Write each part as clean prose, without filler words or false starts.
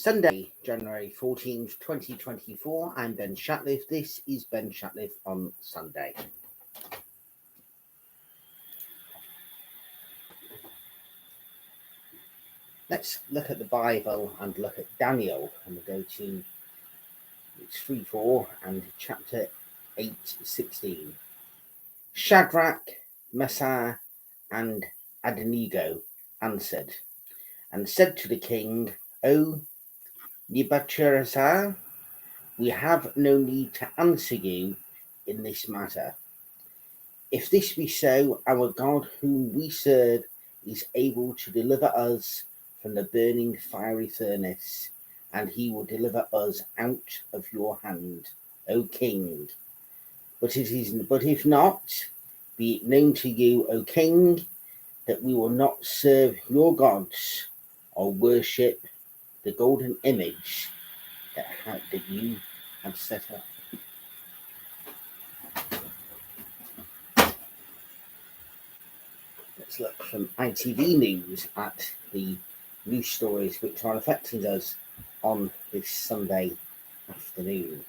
Sunday, January 14th, 2024. I'm Ben Shatliff. This is Ben Shatliff on Sunday. Let's look at the Bible and look at Daniel. And we'll go to it's 3:4 and chapter 8:16. Shadrach, Meshach, and Abednego answered and said to the king, O Nebuchadnezzar, we have no need to answer you in this matter. If this be so, our God whom we serve is able to deliver us from the burning fiery furnace, and he will deliver us out of your hand, O king. But if not, be it known to you, O king, that we will not serve your gods or worship the golden image that you have set up. Let's look from ITV News at the news stories which are affecting us on this Sunday afternoon.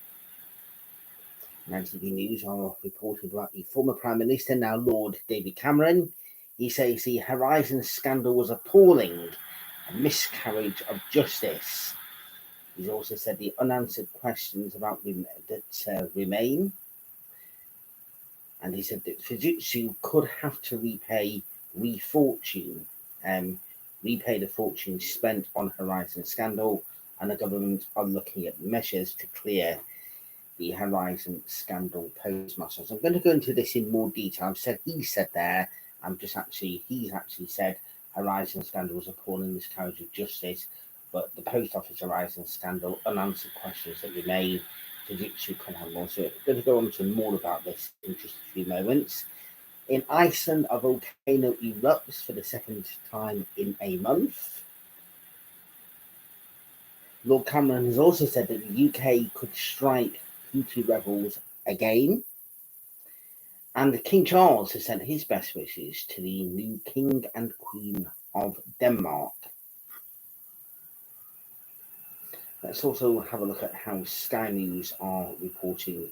In ITV News are reported about the former Prime Minister, now Lord David Cameron. He says the Horizon scandal was appalling, a miscarriage of justice. He's also said the unanswered questions about that remain. And he said that Fujitsu could have to repay the fortune spent on Horizon scandal, and the government are looking at measures to clear the Horizon scandal postmasters. I'm going to go into this in more detail. He said there. He's actually said Horizon scandal was appalling miscarriage of justice, but the Post Office Horizon scandal, unanswered questions that remain. Fujitsu can have more. So I'm going to go on to more about this in just a few moments. In Iceland, a volcano erupts for the second time in a month. Lord Cameron has also said that the UK could strike Houthi rebels again. And King Charles has sent his best wishes to the new King and Queen of Denmark. Let's also have a look at how Sky News are reporting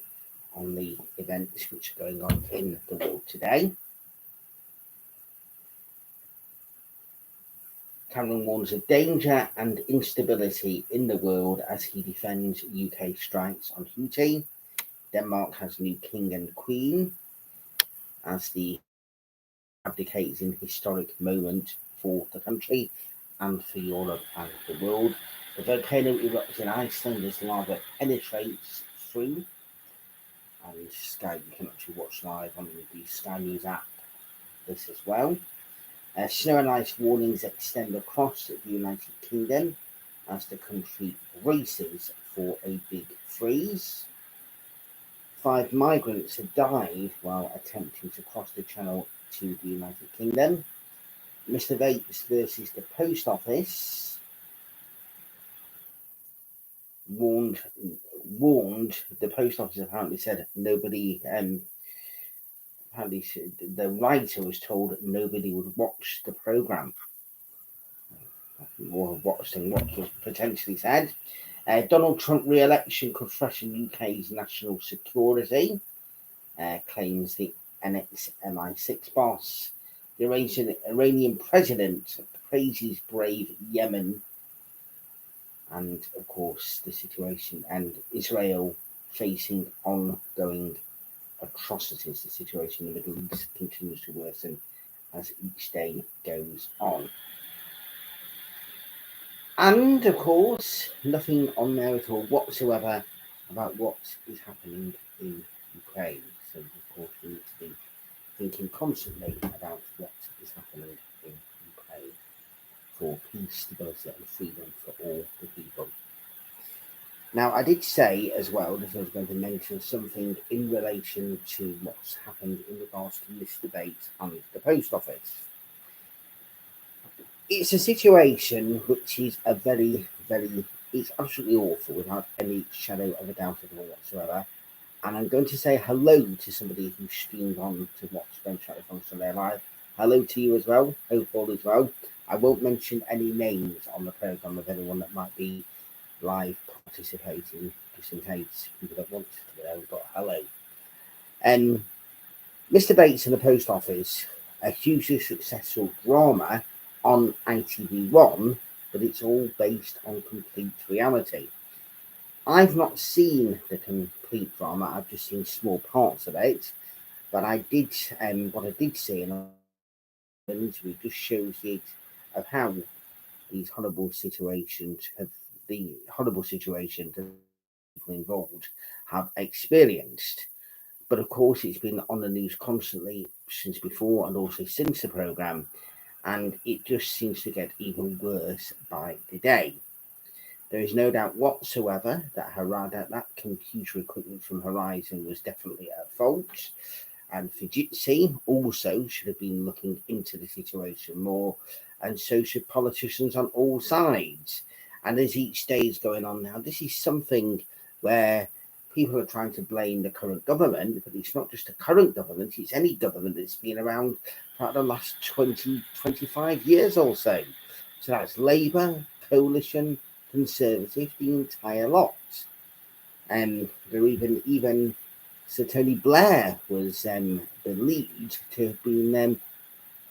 on the events which are going on in the world today. Cameron warns of danger and instability in the world as he defends UK strikes on Houthi. Denmark has new king and queen as the abdicates in historic moment for the country and for Europe and the world. The volcano erupts in Iceland as lava penetrates through. And Sky, you can actually watch live on the Sky News app this as well. Snow and ice warnings extend across the United Kingdom as the country braces for a big freeze. 5 migrants have died while attempting to cross the Channel to the United Kingdom. Mr. Vapes versus the Post Office warned the Post Office apparently said nobody. Apparently, the writer was told nobody would watch the programme. More watched than what was potentially said. Donald Trump re-election could threaten UK's national security, claims the MI6 boss. The Iranian president praises brave Yemen. And, of course, the situation and Israel facing ongoing atrocities. The situation in the Middle East continues to worsen as each day goes on. And, of course, nothing on there at all whatsoever about what is happening in Ukraine. So, of course, we need to be thinking constantly about what is happening in Ukraine for peace, stability and freedom for all the people. Now, I did say as well that I was going to mention something in relation to what's happened in regards to this debate on the Post Office. It's a situation which is it's absolutely awful without any shadow of a doubt at all whatsoever. And I'm going to say hello to somebody who streamed on to watch Ben Shatliff on Sunday Live. Hello to you as well. Hope all is well. I won't mention any names on the programme of anyone that might be live participating, just in case people don't want to know, but hello. Mr. Bates and the Post Office, a hugely successful drama on ITV1, but it's all based on complete reality. I've not seen the complete drama, I've just seen small parts of it, but what I did see in an interview just shows it of how these horrible situations that people involved have experienced. But of course, it's been on the news constantly since before and also since the programme, and it just seems to get even worse by the day. There is no doubt whatsoever that computer equipment from Horizon was definitely at fault, and Fujitsu also should have been looking into the situation more, and so should politicians on all sides. And as each day is going on now, this is something where people are trying to blame the current government, but it's not just the current government, it's any government that's been around for the last 20, 25 years or so. So that's Labour, Coalition, Conservative, the entire lot. And there even Sir Tony Blair was believed to have been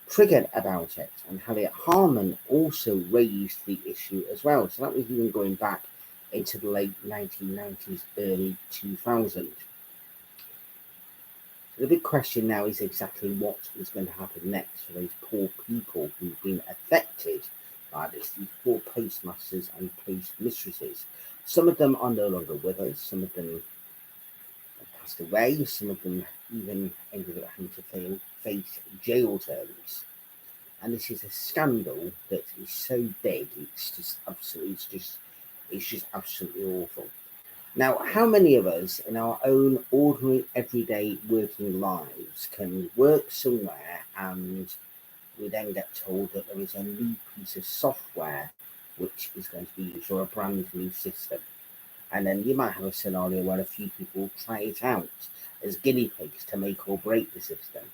triggered about it, and Harriet Harman also raised the issue as well. So that was even going back into the late 1990s, early 2000s. So the big question now is exactly what is going to happen next for those poor people who've been affected by this, these poor postmasters and postmistresses. Some of them are no longer with us, some of them have passed away, some of them even ended up having to face jail terms. And this is a scandal that is so big, it's just absolutely awful. Now, how many of us in our own ordinary, everyday working lives can work somewhere and we then get told that there is a new piece of software which is going to be used, or a brand new system? And then you might have a scenario where a few people try it out as guinea pigs to make or break the system.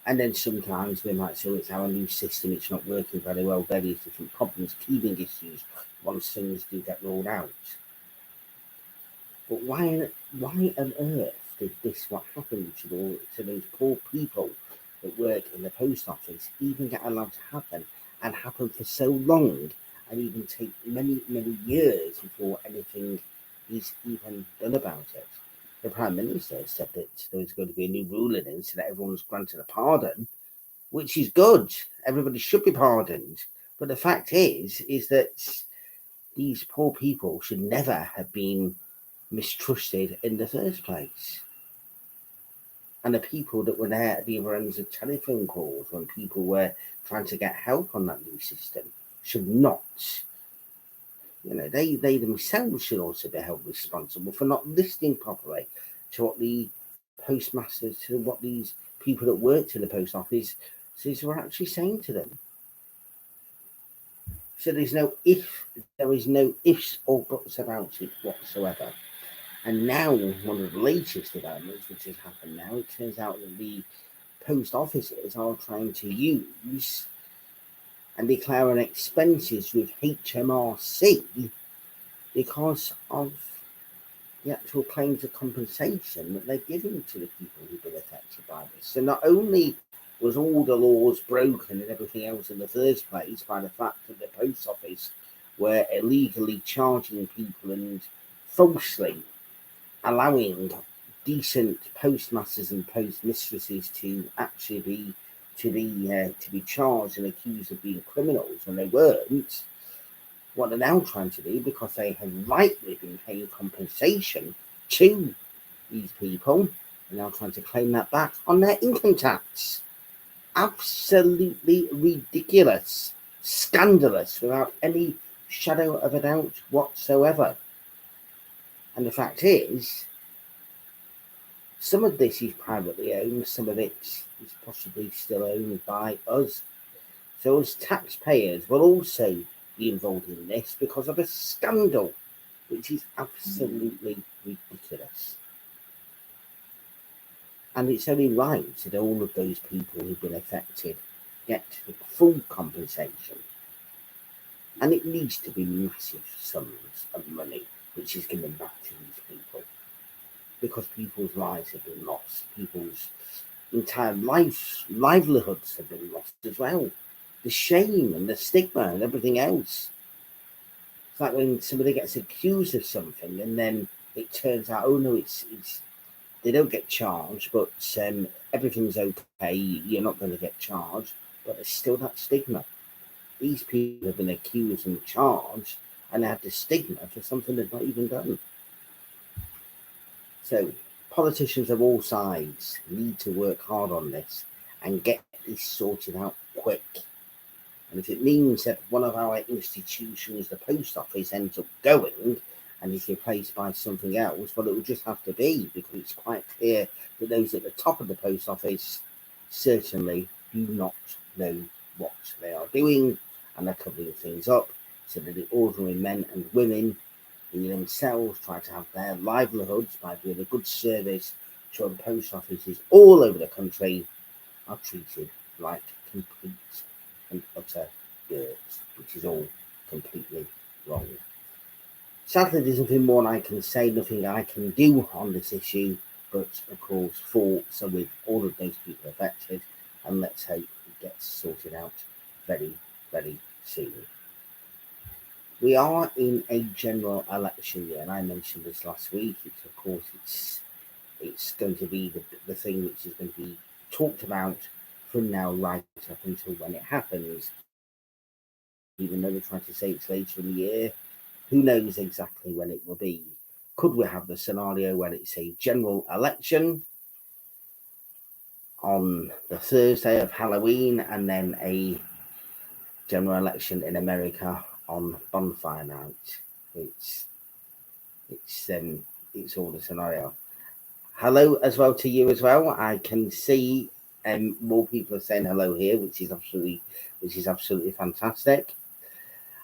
And then sometimes we might say, it's our new system, it's not working very well, various different problems, teething issues, once things do get rolled out. But why on earth did what happened to those poor people that work in the post office even get allowed to happen, and happen for so long, and even take many, many years before anything is even done about it? The Prime Minister said that there was going to be a new ruling in so that everyone was granted a pardon, which is good. Everybody should be pardoned. But the fact is that these poor people should never have been mistrusted in the first place. And the people that were there at the other ends of telephone calls when people were trying to get help on that new system should not. They themselves should also be held responsible for not listening properly to what the postmasters, to what these people that worked in the post office were actually saying to them. So there is no ifs or buts about it whatsoever. And now, one of the latest developments which has happened now, it turns out that the post offices are trying to use and declare an expenses with HMRC because of the actual claims of compensation that they're giving to the people who've been affected by this. So not only was all the laws broken and everything else in the first place by the fact that the post office were illegally charging people and falsely allowing decent postmasters and postmistresses to actually be charged and accused of being criminals when they weren't. What they're now trying to do, because they have rightly been paying compensation to these people, they're now trying to claim that back on their income tax. Absolutely ridiculous, scandalous, without any shadow of a doubt whatsoever. And the fact is, some of this is privately owned, some of it is possibly still owned by us. So as taxpayers will also be involved in this because of a scandal, which is absolutely ridiculous. And it's only right that all of those people who've been affected get the full compensation. And it needs to be massive sums of money, which is given back to these people, because people's lives have been lost, people's entire livelihoods have been lost as well. The shame and the stigma and everything else. It's like when somebody gets accused of something and then it turns out, oh no, it's they don't get charged, but everything's okay. You're not going to get charged, but there's still that stigma. These people have been accused and charged, and they have the stigma for something they've not even done. So politicians of all sides need to work hard on this and get this sorted out quick. And if it means that one of our institutions, the post office, ends up going and is replaced by something else, well, it will just have to be, because it's quite clear that those at the top of the post office certainly do not know what they are doing, and they're covering things up so that the ordinary men and women who themselves try to have their livelihoods by doing a good service to post offices all over the country are treated like complete and utter dirt, which is all completely wrong. Sadly, there's nothing more I can say, nothing I can do on this issue, but of course, thoughts are with all of those people affected, and let's hope it gets sorted out very, very soon. We are in a general election year, and I mentioned this last week. It's going to be the thing which is going to be talked about from now right up until when it happens. Even though they're trying to say it's later in the year, who knows exactly when it will be? Could we have the scenario where it's a general election on the Thursday of Halloween and then a general election in America on bonfire night? It's all the scenario. Hello as well to you as well. I can see more people are saying hello here, which is absolutely fantastic.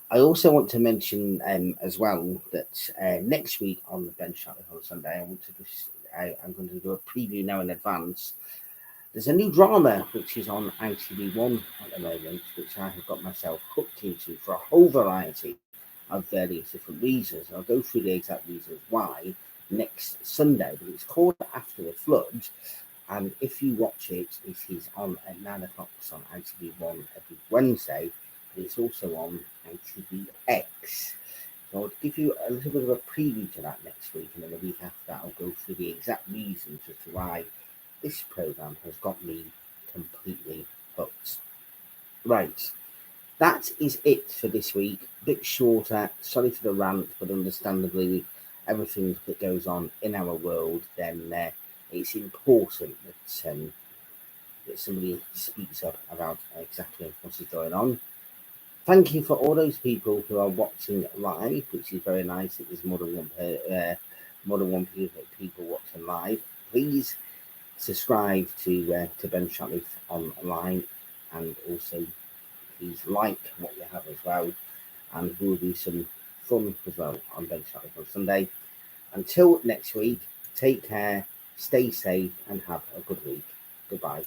I also want to mention as well that next week on the Ben Shatliff on Sunday, I'm going to do a preview now in advance. There's a new drama which is on ITV1 at the moment, which I have got myself hooked into for a whole variety of various different reasons. I'll go through the exact reasons why next Sunday, but it's called After the Flood. And if you watch it, it is on at 9 o'clock on ITV1 every Wednesday. It's also on ITVX. So I'll give you a little bit of a preview to that next week, and then the week after that, I'll go through the exact reasons as to why this programme has got me completely hooked. Right, that is it for this week. A bit shorter, sorry for the rant, but understandably, everything that goes on in our world, then it's important that somebody speaks up about exactly what is going on. Thank you for all those people who are watching live, which is very nice. It was more than one people watching live. Please subscribe to Ben Shatliff online, and also please like what you have as well. And we'll do some fun as well on Ben Shatliff on Sunday. Until next week, take care, stay safe, and have a good week. Goodbye.